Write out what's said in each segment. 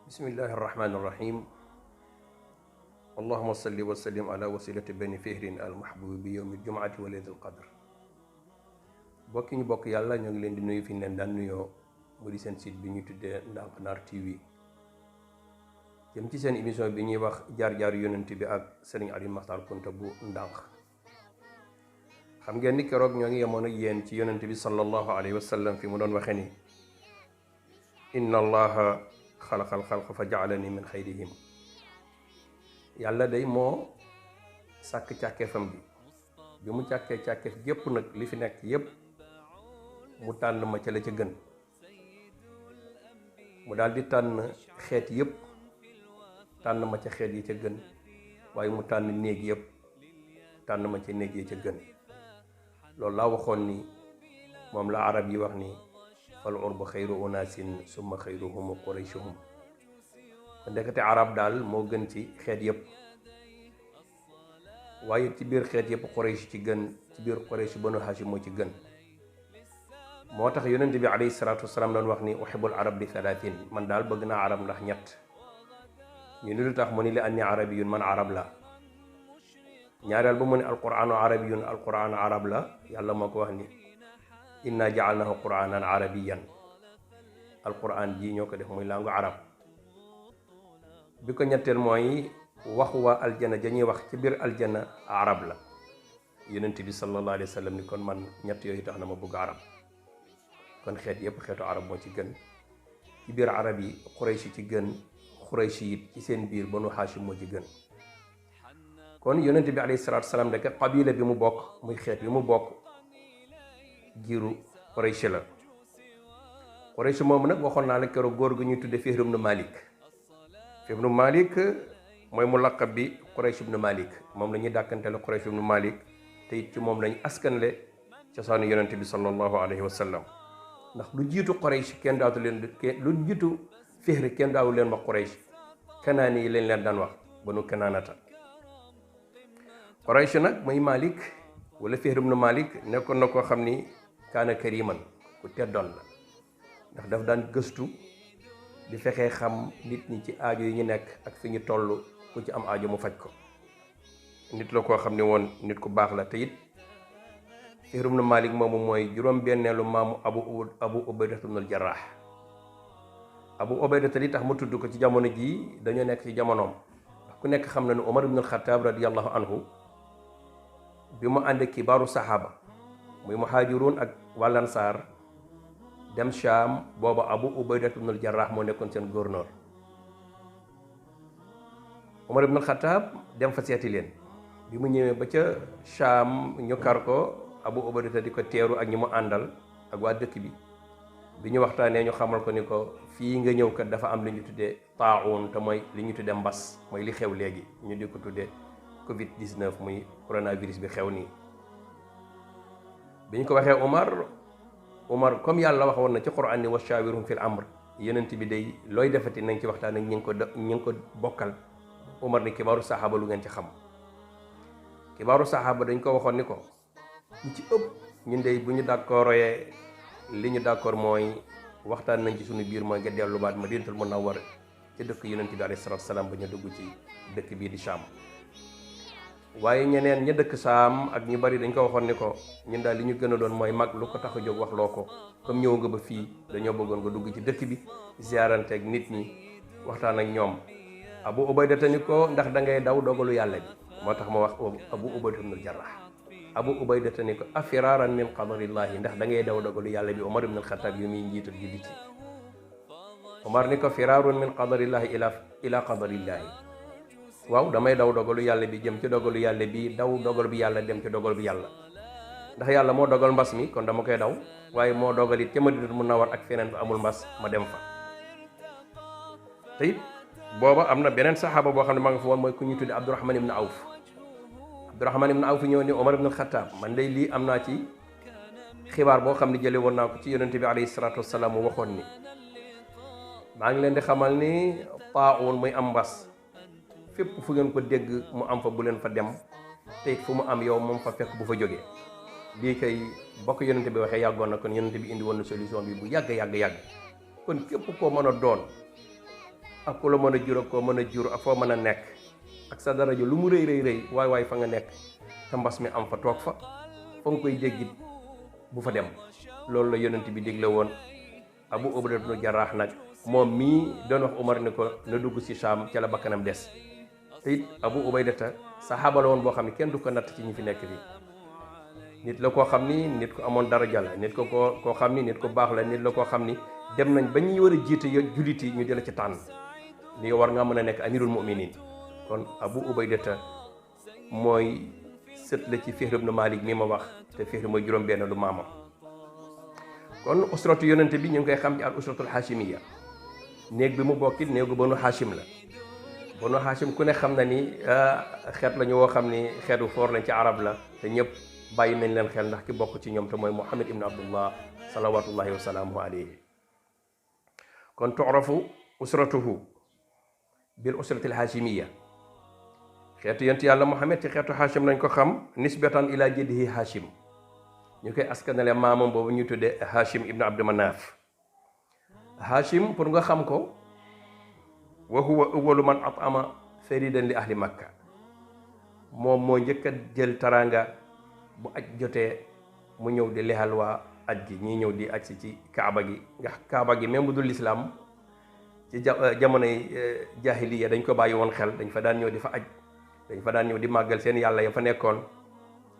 bismillahi irrahmani irrahim allahuma salli wa sallim ala wasilati bani fihrin al mahbubi bi yowmi jumaati wa laylatul qadr bokki ñu bokk yàlla ñoo ngi leen di nuyu fi ñu leen daan nuyoo mu di seen site bi ñuy tuddee Ndank Naar TV jëm ci seen émission bi ñuy wax jaar-jaar yonent bi ak Serigne Aliou Makhtar Kounta bu Ndank. xam ngeen ni keroog ñoo ngi yemoon ak yéen ci yonent bi sallallahu alayhi wa sallam fi mu doon waxee ni inna allaha xalaqal xalqa fa jaalani min xayrihim. yàlla day moo sàkk càkkeefam bi mu càkkee càkkeef gépp nag li fi nekk yépp mu tànn ma ca la ca gën, mu daal di tànn xeet yépp tànn ma ca xeet yi ca gën, waaye mu tànn néeg yépp tànn ma ca néeg yi ca gën. loolu laa waxoon ni moom la arab yi wax ni fal urbu xayru unaasin summa xayruhum qurayshuhum. ndekete arab daal moo gën ci xeet yépp, waaye ci biir xeet yépp quraysh ci gën, ci biir quraysh banu hashim moo ci gën. moo tax yonent bi alayhi salaatu wasalaam doon wax ni uhibbul arab li thalathin, man daal bëgg naa arab ndax ñett. ñu ni lu tax mu ni li anni arabiyun, man arab la. ñaareel ba mu ne alquranu arabiyun, alquranu arab la. yàlla moo ko wax ni inna jaalnahu quranan arabiyan, alquran ji ñoo ko def muy langu arab. bi ko ñetteel mooy wax waa aljana dañuy wax ci biir aljana arab la. yonent bi sallallahu alayhi wa sallam ni kon man ñett yooyu tax na ma bëgg arab. kon xeet yépp xeetu arab moo ci gën. ci biir arab yi xurayshi ci gën, xurayshi it ci seen biir banu haashim moo ci gën. kon yonent bi alayhi salaatu wasalaam rek qabila bi mu bokk muy xeet bi mu bokk giiru Quraysh la. Quraysh moom nag waxoon naa la keroog góor gu ñuy tudde Fihr ibn Malik. Fihr ibn Malik mooy mu laqab bi Quraysh ibn Malik, moom la ñuy dàkkantele Quraysh ibn Malik, te it ci moom lañu askanle cosaanu yonent bi sallallahu alayhi wa sallam. ndax lu jiitu Quraysh kenn daawtu leen, lu jiitu Fihr kenn daawu leen wax Quraysh, kanaani yi lañ leen daan wax banu kanaanata. Quraysh nag muy Malik wala Fihr ibn Malik nekkoon na koo xam ni kaana kariman, ku teddoon la. ndax daf daan gëstu di fexee xam nit ñi ci aajo yi ñu nekk ak fi ñu toll, ku ci am aajo mu faj ko. nit la koo xam ne woon nit ku baax la. te it Fihr ibn Malik moomu mooy juróom-benneelu maamu Abu Ubayda ibn al-Jarrah. Abu Ubayda li tax ma tudd ko ci jamono jii dañoo nekk ci jamonoom. ndax ku nekk xam na ne Omar ibn al-Khattab radiyallahu anhu bi mu ànd kibaaru saxaaba muy muhaajiruun ak wàllansaar dem Shaam, booba Abu Ubayda ibn al-Jarrah moo nekkoon seen gouverneur. Omar ibn al-Khattab dem fa seeti leen. bi mu ñëwee ba ca Shaam ñu kar ko, Abu Ubayda di ko teeru ak ñi mu àndal ak waa dëkk bi. bi ñu waxtaanee ñu xamal ko ni ko fii nga ñëw kat dafa am li ñu tuddee taa'uun, te mooy li ñu tuddee mbas, mooy li xew léegi ñu di ko tuddee Covid 19 muy coronavirus bi xew nii. bi ñu ko waxee Omar comme yàlla waxoon na ci Qur'an ni wa shaawirhum fil amr, yonent bi day looy defati nañ ci waxtaan ak ñi ngi ko bokkal. Omar ni kibaaru saxaaba lu ngeen ci xam. kibaaru saxaaba dañ ko waxoon ni ko ñu ci ëpp ñun day bu ñu d'accordee li ñu d'accord mooy waxtaan nañ ci suñu biir mooy nga delluwaat Madinatul Munawwara ci dëkk yonent bi alayhi salaatu salaam ba ñu dugg ci dëkk bii di Shaam. waaye ñeneen ña dëkk Saam ak ñu bari dañ ko waxoon ni ko ñun daal li ñu gën a doon mooy mag lu ko tax a jóg wax loo ko, comme ñëw nga ba fii dañoo bëggoon nga dugg ci dëkk bi ziarante ak nit ñi waxtaan ak ñoom. Abu Ubayda ni ko ndax da ngay daw dogalu yàlla bi, moo tax ma wax Abu Ubayda ibn al-Jarrah. Abu Ubayda ni ko afiraaran min qadarillahi, ndax da ngay daw dogalu yàlla bi Omar ibn al-Khattab yu muy njiital julli ci. Omar ni ko firaarun min qadarillahi ila qadarillahi, waaw damay daw dogalu yàlla bi jëm ci dogalu yàlla bi, daw dogal bi yàlla dem ci dogal bi yàlla. ndax yàlla moo dogal mbas mi kon dama koy daw, waaye moo dogal it ca Madinatul Munawwara ak feneen fa amul mbas ma dem fa. te it booba am na beneen saxaaba boo xam ne maa nga fa woon, mooy ku ñu tudde Abdurahman ibn Awf. Abdurahman ibn Awf ñëw ni Omar ibn al-Khattab, man day lii am naa ci xibaar boo xam ne jële woon naa ko ci yonente bi alayhi salaatu wasalaam mu waxoon ni maa ngi leen di xamal ni taa'uun muy am mbas fépp fu ngeen ko dégg mu am fa bu leen fa dem, te it fu mu am yow moom fa fekk bu fa jógee. lii kay bokk yonente bi waxee yàggoon na, kon yonente bi indi woon na solution bi bu yàgg. kon képp koo mën a doon ak ku la mën a jur ak koo mën a jur ak foo mën a nekk ak sa daraja lu mu rëy rëy rëy waay fa nga nekk te mbas mi am fa toog fa fa nga koy déggit bu fa dem. loolu la yonent bi digle woon. Abu Ubayda ibn Jarrah nag moom mii doon wax Umar ni ko na dugg si Saam ca la bakkanam des te it Abu Ubaydata saxaaba la woon boo xam ne kenn du ko natt ci ñi fi nekk fii. nit la koo xam ni nit ko amoon daraja la, nit ko koo xam ni nit ko baax la, nit la koo xam ni dem nañ ba ñuy war a jiite jullit yi ñu di la ci tànn ni war nga mën a nekk amirul mu'minin. kon Abu Ubaydata mooy sët la ci Fihr ibn Malik mi ma wax te Fihr mooy juróom-benn lu maamam. kon usratu yonente bi ñu ngi koy xam ci al usratul hashimiya. néeg bi mu bokkit néegu banu hashim la. banu hashim ku ne xam na ni xeet la ñu woo xam ni xeetu foor lañ ci arab la te ñëpp bàyyi nañ leen xel ndax ki bokk ci ñoom te mooy Muhammad ibn Abdullah salawatullahi wa salaamuhu alayhi. kon tu'rafu usratuhu bil usratil hashimiya. xeetu yonent yàlla Muhammad ci xeetu hashim lañ ko xam nisbatan ila jaddihi hashim. ñu koy askanale maamam boobu ñu tuddee Hashim ibn Abd Manaf. Hashim pour nga xam ko wa huwa awwalu man at'ama faridan li ahli Makka. moom moo njëkk a jël taranga bu aj jotee mu ñëw di lexal waa aj gi ñii ñëw di aj si ci kaaba gi nga kaaba gi même bu dul lislaam ci jamonoy jahiliya dañ ko bàyyi woon xel, dañ fa daan ñëw di fa aj, dañ fa daan ñëw di màggal seen yàlla ya fa nekkoon,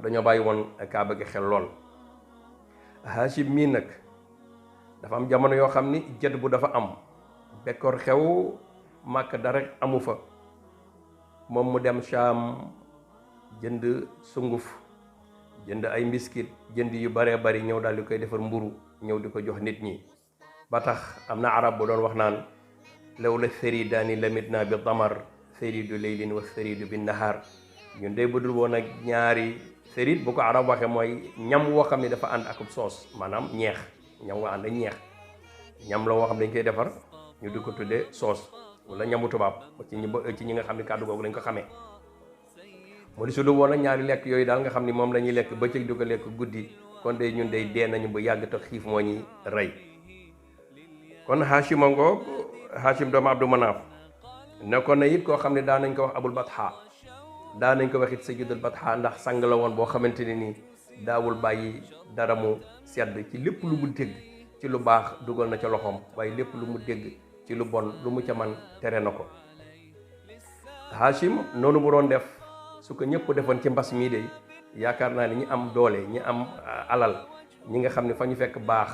dañoo bàyyi woon kaaba gi xel lool. Hashim mii nag dafa am jamono yoo xam ni jët bu dafa am bekkoor xew Màkka dara amu fa, moom mu dem Shaam jënd sunguf, jënd ay mbiskit, jënd yu baree bari ñëw daal di koy defar mburu ñëw di ko jox nit ñi. ba tax am na arab bu doon wax naan lawla tharidaani lamitna bi damar tharidu leylin wa tharidu bi nahar. ñun day budul woon ak ñaari tharid bu ko arab waxee mooy ñam woo xam ne dafa ànd akub soos, maanaam ñeex, ñam woo ànd ak ñeex. ñam la woo xam dañ koy defar ñu di ko tuddee soos wala ñamu tubaab ci ñi nga xam ne kàddu googu lañ ko xamee. mu di su du woon ak ñaari lekk yooyu daal nga xam ni moom la ñuy lekk bëccëg di ko lekk guddi, kon day ñun day dee nañu bu yàgg te xiif moo ñuy rey. kon Hashim a ngoog, Hashim doomu Abdu Manaaf nekkoon na it koo xam ne daan nañ ko wax Abul Batha, daan nañ ko wax it Sayyidul Batha ndax sang la woon boo xamante ne nii daawul bàyyi dara mu sedd ci lépp lu mu dégg ci lu baax dugal na ca loxoom, waaye lépp lu mu dégg ci lu bon lu mu ca man tere na ko. Hashim noonu mu doon def su ko ñëpp defoon ci mbas mii de yaakaar naa ne ñi am doole, ñi am alal, ñi nga xam ne fa ñu fekk baax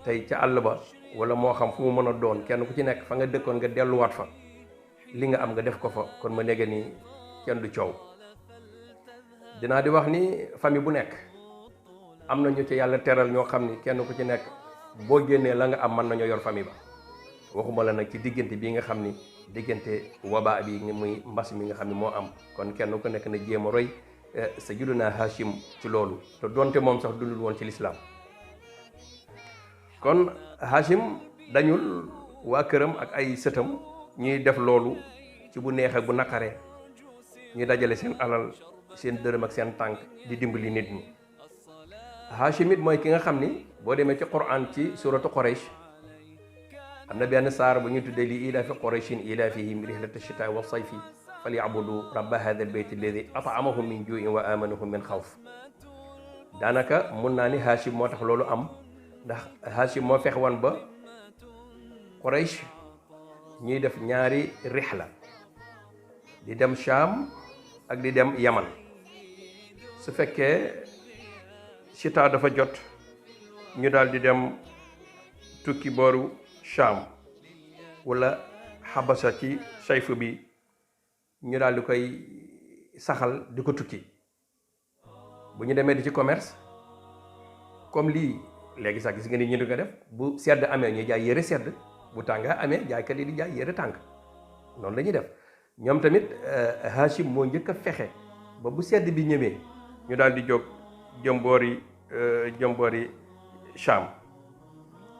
tey ca àll ba wala moo xam fu mu mën a doon, kenn ku ci nekk fa nga dëkkoon nga delluwaat fa, li nga am nga def ko fa, kon ma léegi nii kenn du coow. dinaa di wax ni famille bu nekk am na ñu ci yàlla teral ñoo xam ni kenn ku ci nekk boo génnee la nga am mën nañoo yor famille ba. waxuma la nag ci diggante bii nga xam ni diggante wabaa bi muy mbas mi nga xam ne moo am, kon kenn ku nekk na jéem a roy Sayyiduna Hashim ci loolu, te donte moom sax dundul woon ci lislaam. kon Hashim dañul waa këram ak ay sëtam ñuy def loolu ci bu neex ak bu naqaree, ñuy dajale seen alal, seen dërëm ak seen tànk di dimbali nit ñi. Hashim it mooy ki nga xam ni boo demee ci Qur'an ci suratu Quraysh am na benn saar bu ñu tuddee li ilaafi Qurayshin ilaafihim rihlata shitaa'i wa sayfi falyabudu rabba hadha albayt alladi at'amahum min ju'in wa amanahum min xawf. daanaka mun naa ni Hashim moo tax loolu am, ndax Hashim moo fex wan ba Quraysh ñuy def ñaari rihla di dem Sham ak di dem Yaman. su fekkee chita dafa jot ñu daal di dem tukki booru Sham wala Habasa ci sayfu bi ñu daal di koy saxal di ko tukki. bu ñu demee di ci commerce comme lii léegi sax gis nga ni ñu di ko def, bu sedd amee ñu jaay yére sedd, bu tànga amee jaaykat yi di jaay yére tàng, noonu la ñuy def. ñoom tamit Hashim moo njëkk a fexe ba bu sedd bi ñëwee ñu daal di jóg jëm boori Sham.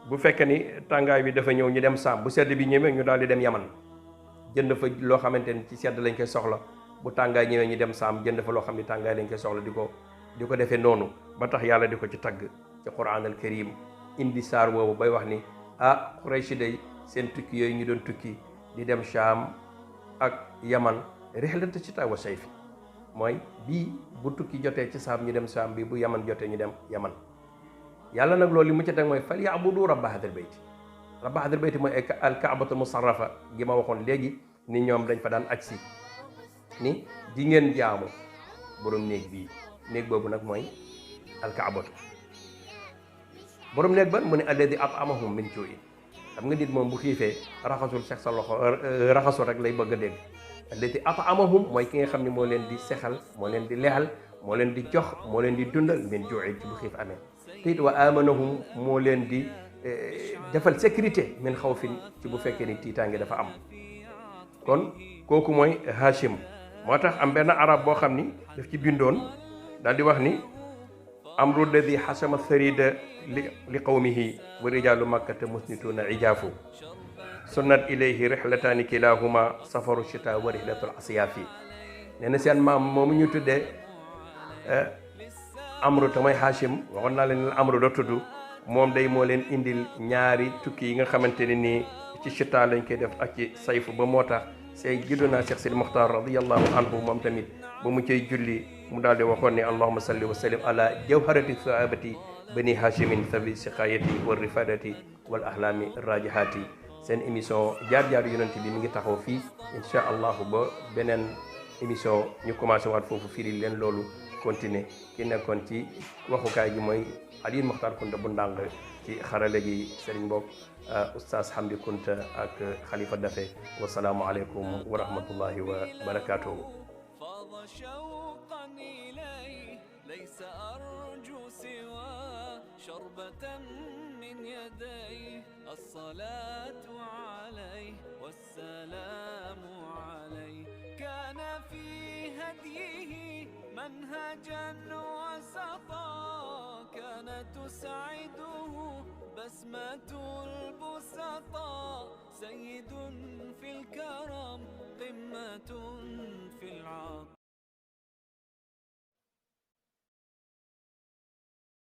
bu fekkee ni tàngaay bi dafa ñëw ñu dem Sham, bu sedd bi ñëwee ñu daal di dem Yaman jënd fa loo xamante ni ci sedd lañ koy soxla, bu tàngaay ñëwee ñu dem Sham jënd fa loo xam ni tàngaay lañ koy soxla, di ko defee noonu. ba tax yàlla di ko ci tagg ci Qur'an al Karim indi saar woowu bay wax ni Quraysh day seen tukki yooyu ñu doon tukki di dem Sham ak Yaman rihlata shita wa sayfi mooy bii bu tukki jotee ci Sham ñu dem Sham bi bu Yaman jotee ñu dem Yaman yàlla nag loolu li mu ci teg mooy fal ya'budu rabba hadal bayti rabba hadal bayti mooy al kaabatu musarrafa gi ma waxoon léegi ni ñoom dañ fa daan aj si ni di ngeen jaamu borom néeg bii néeg boobu nag mooy al kaabatu borom néeg ban mu ne alladi at'amahum min juu'in xam nga nit moom bu xiifee raxasul sex sa loxo raxasul rek lay bëgg a dégg alladi at'amahum mooy ki nga xam ne moo leen di sexal moo leen di leexal moo leen di jox moo leen di dundal min juu'in ci bu xiif amee te it wa amanahum moo leen di defal sécurité min xawfin ci bu fekkee ni tiitaange dafa am kon kooku mooy Hachim moo tax am benn arab boo xam ni daf ci bindoon daal di wax ni amru lladi xasama tharida li qawmihi wa rijalu makkata musnituuna ijaafu sunnat ilayhi rihlataani kilahuma safaru chita wa rihlatul asiyaafi nee na seen maam moomu ñu tuddee amru te mooy Hachim waxoon naa leen amru la tudd moom day moo leen indil ñaari tukki yi nga xamante ne nii ci chita lañ koy def ak ci sayfu ba moo tax say giddunaa Cheikh Sidi Mokhtar radiallahu anhu moom tamit ba mu cay julli mu daal di waxoon ne allahuma salli wa sallim ala jawharati sahabati bani hachimin sabi siqayati wa rifadati wal ahlami rajihati seen émission jaar-jaaru yonent bi mi ngi taxaw fii incha allahu ba beneen émission ñu commencé waat foofu firi leen loolu continuer ki nekkoon ci waxukaay gi mooy Aliou Mokhtar Kounta bu ndàng ci xarale gi Serigne Mbok oustaz Hamdi Kounta ak Khalifa Dafe wasalaamu aleykum wa rahmatullahi wa barakatuhu ليس أرجو سوى شربة من يديه الصلاة عليه والسلام عليه كان في هديه منهجا وسطا كانت تسعده بسمة البسطاء سيد في الكرم قمة في العطاء